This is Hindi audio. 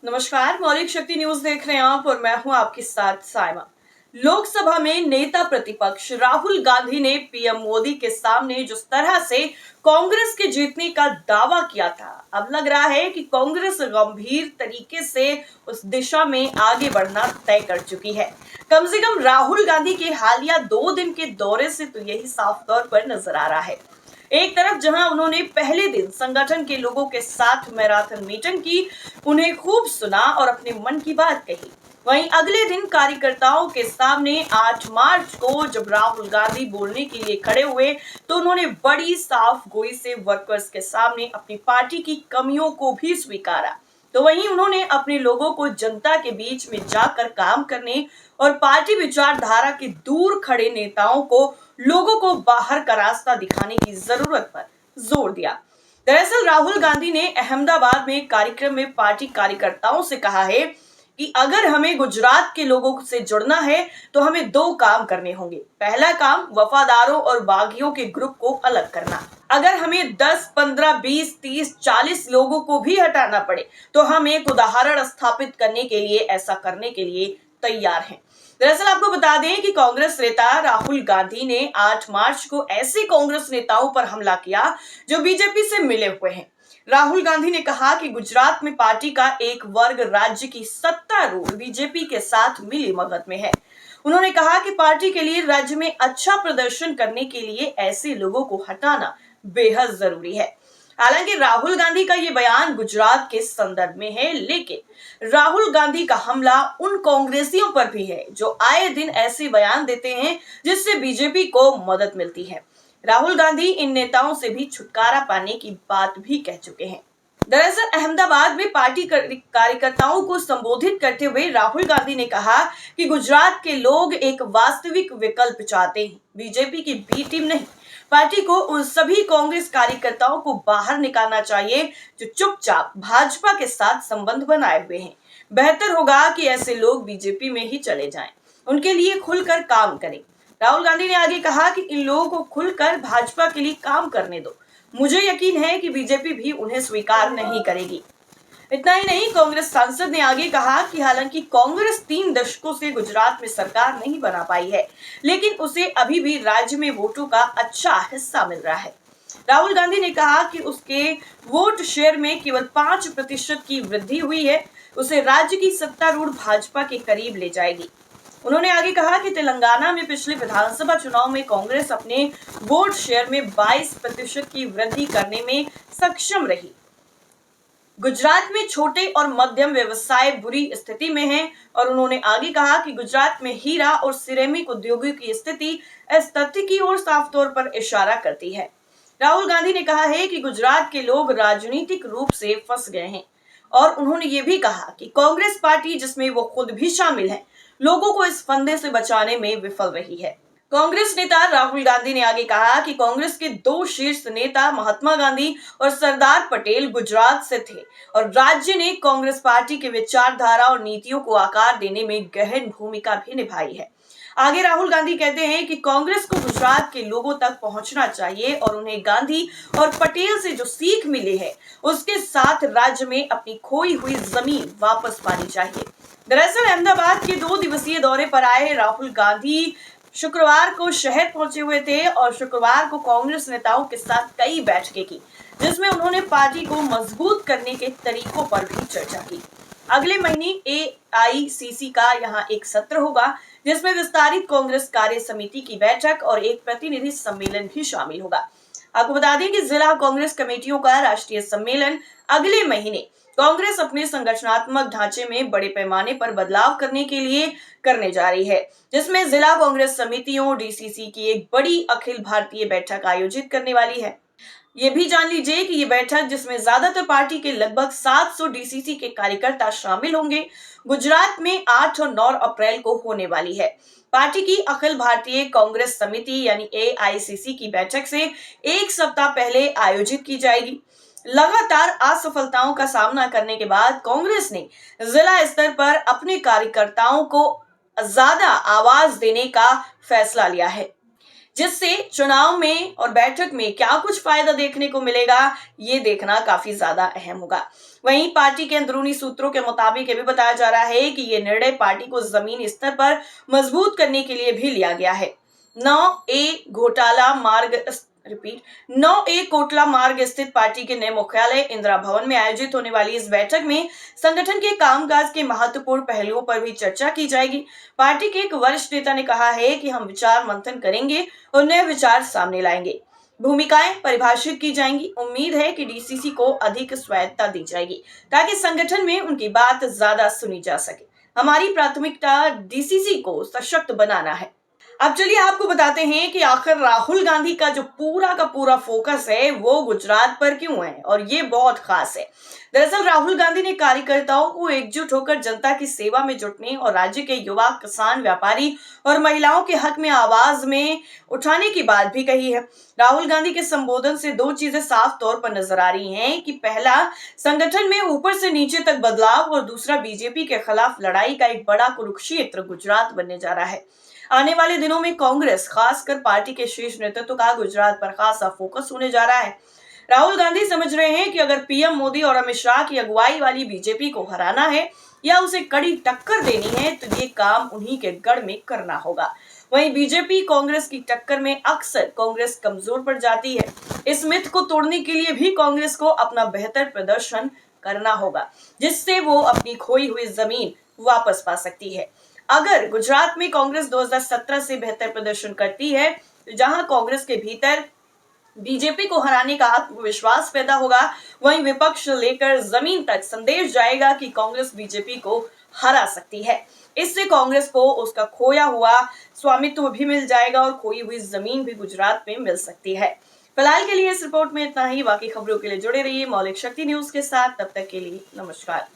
नमस्कार, मौलिक शक्ति न्यूज देख रहे हैं आप और मैं हूं आपके साथ साइमा। लोकसभा में नेता प्रतिपक्ष राहुल गांधी ने पीएम मोदी के सामने जिस तरह से कांग्रेस के जीतने का दावा किया था, अब लग रहा है कि कांग्रेस गंभीर तरीके से उस दिशा में आगे बढ़ना तय कर चुकी है। कम से कम राहुल गांधी के हालिया 2 दिन के दौरे से तो यही साफ तौर पर नजर आ रहा है। एक तरफ जहां उन्होंने पहले दिन संगठन के लोगों के साथ मैराथन मीटिंग की, उन्हें खूब सुना और अपने मन की बात कही, वहीं अगले दिन कार्यकर्ताओं के सामने 8 मार्च को जब राहुल गांधी बोलने के लिए खड़े हुए तो उन्होंने बड़ी साफ गोई से वर्कर्स के सामने अपनी पार्टी की कमियों को भी स्वीकारा। तो वहीं उन्होंने अपने लोगों को जनता के बीच में जाकर काम करने और पार्टी विचारधारा के दूर खड़े नेताओं को लोगों को बाहर का रास्ता दिखाने की जरूरत पर जोर दिया। दरअसल राहुल गांधी ने अहमदाबाद में एक कार्यक्रम में पार्टी कार्यकर्ताओं से कहा है कि अगर हमें गुजरात के लोगों से जुड़ना है तो हमें 2 काम करने होंगे। पहला काम वफादारों और बागियों के ग्रुप को अलग करना। अगर हमें 10, 15, 20, 30, 40 लोगों को भी हटाना पड़े तो हम एक उदाहरण स्थापित करने के लिए ऐसा करने के लिए तैयार हैं। दरअसल आपको बता दें कि कांग्रेस नेता राहुल गांधी ने 8 मार्च को ऐसे कांग्रेस नेताओं पर हमला किया जो बीजेपी से मिले हुए हैं। राहुल गांधी ने कहा कि गुजरात में पार्टी का एक वर्ग राज्य की सत्तारूढ़ बीजेपी के साथ मिली मगत में है। उन्होंने कहा कि पार्टी के लिए राज्य में अच्छा प्रदर्शन करने के लिए ऐसे लोगों को हटाना बेहद जरूरी है। हालांकि राहुल गांधी का ये बयान गुजरात के संदर्भ में है, लेकिन राहुल गांधी का हमला उन कांग्रेसियों पर भी है जो आए दिन ऐसे बयान देते हैं जिससे बीजेपी को मदद मिलती है। राहुल गांधी इन नेताओं से भी छुटकारा पाने की बात भी कह चुके हैं। दरअसल अहमदाबाद में पार्टी कार्यकर्ताओं को संबोधित करते हुए राहुल गांधी ने कहा कि गुजरात के लोग एक वास्तविक विकल्प चाहते हैं, बीजेपी की बी टीम नहीं। पार्टी को उन सभी कांग्रेस कार्यकर्ताओं को बाहर निकालना चाहिए जो चुपचाप भाजपा के साथ संबंध बनाए हुए हैं। बेहतर होगा कि ऐसे लोग बीजेपी में ही चले जाएं, उनके लिए खुलकर काम करें। राहुल गांधी ने आगे कहा कि इन लोगों को खुलकर भाजपा के लिए काम करने दो, मुझे यकीन है कि बीजेपी भी उन्हें स्वीकार नहीं करेगी। इतना ही नहीं, कांग्रेस सांसद ने आगे कहा कि हालांकि कांग्रेस 3 दशकों से गुजरात में सरकार नहीं बना पाई है, लेकिन उसे अभी भी राज्य में वोटों का अच्छा हिस्सा मिल रहा है। राहुल गांधी ने कहा कि उसके वोट शेयर में केवल 5% की वृद्धि हुई है, उसे राज्य की सत्तारूढ़ भाजपा के करीब ले जाएगी। उन्होंने आगे कहा कि तेलंगाना में पिछले विधानसभा चुनाव में कांग्रेस अपने वोट शेयर में 22% की वृद्धि करने में सक्षम रही। गुजरात में छोटे और मध्यम व्यवसाय बुरी स्थिति में हैं और उन्होंने आगे कहा कि गुजरात में हीरा और सिरेमिक उद्योगों की स्थिति इस तथ्य की ओर साफ तौर पर इशारा करती है। राहुल गांधी ने कहा है कि गुजरात के लोग राजनीतिक रूप से फंस गए हैं और उन्होंने ये भी कहा कि कांग्रेस पार्टी, जिसमें वो खुद भी शामिल है, लोगों को इस फंदे से बचाने में विफल रही है। कांग्रेस नेता राहुल गांधी ने आगे कहा कि कांग्रेस के 2 शीर्ष नेता महात्मा गांधी और सरदार पटेल गुजरात से थे और राज्य ने कांग्रेस पार्टी के विचारधारा और नीतियों को आकार देने में गहन भूमिका भी निभाई है। आगे राहुल गांधी कहते हैं कि कांग्रेस को गुजरात के लोगों तक पहुंचना चाहिए और उन्हें गांधी और पटेल से जो सीख मिली है उसके साथ राज्य में अपनी खोई हुई जमीन वापस पानी चाहिए। दरअसल अहमदाबाद के 2 दिवसीय दौरे पर आए राहुल गांधी शुक्रवार को शहर पहुंचे हुए थे और शुक्रवार को कांग्रेस नेताओं के साथ कई बैठकें की, जिसमें उन्होंने पार्टी को मजबूत करने के तरीकों पर भी चर्चा की। अगले महीने एआईसीसी का यहां एक सत्र होगा जिसमें विस्तारित कांग्रेस कार्य समिति की बैठक और एक प्रतिनिधि सम्मेलन भी शामिल होगा। आपको बता दें कि जिला कांग्रेस कमेटियों का राष्ट्रीय सम्मेलन अगले महीने कांग्रेस अपने संगठनात्मक ढांचे में बड़े पैमाने पर बदलाव करने के लिए करने जा रही है, जिसमें जिला कांग्रेस समितियों डीसीसी की एक बड़ी अखिल भारतीय बैठक आयोजित करने वाली है। ये भी जान लीजिए कि ये बैठक, जिसमें ज्यादातर पार्टी के लगभग 700 डीसीसी के कार्यकर्ता शामिल होंगे, गुजरात में 8 और 9 अप्रैल को होने वाली है। पार्टी की अखिल भारतीय कांग्रेस समिति यानी एआईसीसी की बैठक से 1 सप्ताह पहले आयोजित की जाएगी। लगातार असफलताओं का सामना करने के बाद कांग्रेस ने जिला स्तर पर अपने कार्यकर्ताओं को ज्यादा आवाज देने का फैसला लिया है, जिससे चुनाव में और बैठक में क्या कुछ फायदा देखने को मिलेगा, ये देखना काफी ज्यादा अहम होगा। वहीं पार्टी के अंदरूनी सूत्रों के मुताबिक ये भी बताया जा रहा है कि ये निर्णय पार्टी को जमीनी स्तर पर मजबूत करने के लिए भी लिया गया है। 9 ए कोटला मार्ग स्थित पार्टी के नए मुख्यालय इंदिरा भवन में आयोजित होने वाली इस बैठक में संगठन के कामकाज के महत्वपूर्ण पहलुओं पर भी चर्चा की जाएगी। पार्टी के एक वरिष्ठ नेता ने कहा है कि हम विचार मंथन करेंगे और नए विचार सामने लाएंगे। भूमिकाएं परिभाषित की जाएंगी। उम्मीद है कि डीसीसी को अधिक स्वायत्तता दी जाएगी ताकि संगठन में उनकी बात ज्यादा सुनी जा सके। हमारी प्राथमिकता डीसीसी को सशक्त बनाना है। अब चलिए आपको बताते हैं कि आखिर राहुल गांधी का जो पूरा का पूरा फोकस है वो गुजरात पर क्यों है, और ये बहुत खास है। दरअसल राहुल गांधी ने कार्यकर्ताओं को एकजुट होकर जनता की सेवा में जुटने और राज्य के युवा, किसान, व्यापारी और महिलाओं के हक में आवाज में उठाने की बात भी कही है। राहुल गांधी के संबोधन से दो चीजें साफ तौर पर नजर आ रही हैं कि पहला, संगठन में ऊपर से नीचे तक बदलाव, और दूसरा, बीजेपी के खिलाफ लड़ाई का एक बड़ा कुरुक्षेत्र गुजरात बनने जा रहा है। आने वाले दिनों में कांग्रेस, खासकर पार्टी के शीर्ष नेतृत्व का गुजरात पर खासा फोकस होने जा रहा है। राहुल गांधी समझ रहे हैं कि अगर पीएम मोदी और अमित शाह की अगुवाई वाली बीजेपी को हराना है या उसे कड़ी टक्कर देनी है तो ये काम उन्हीं के गढ़ में करना होगा। वहीं बीजेपी कांग्रेस की टक्कर में अक्सर कांग्रेस कमजोर पड़ जाती है। इस मिथ को तोड़ने के लिए भी कांग्रेस को अपना बेहतर प्रदर्शन करना होगा, जिससे वो अपनी खोई हुई जमीन वापस पा सकती है। अगर गुजरात में कांग्रेस 2017 से बेहतर प्रदर्शन करती है तो जहां कांग्रेस के भीतर बीजेपी को हराने का आत्मविश्वास पैदा होगा, वहीं विपक्ष लेकर जमीन तक संदेश जाएगा कि कांग्रेस बीजेपी को हरा सकती है। इससे कांग्रेस को उसका खोया हुआ स्वामित्व भी मिल जाएगा और खोई हुई जमीन भी गुजरात में मिल सकती है। फिलहाल के लिए इस रिपोर्ट में इतना ही। बाकी खबरों के लिए जुड़े रहिए मौलिक शक्ति न्यूज के साथ। तब तक के लिए नमस्कार।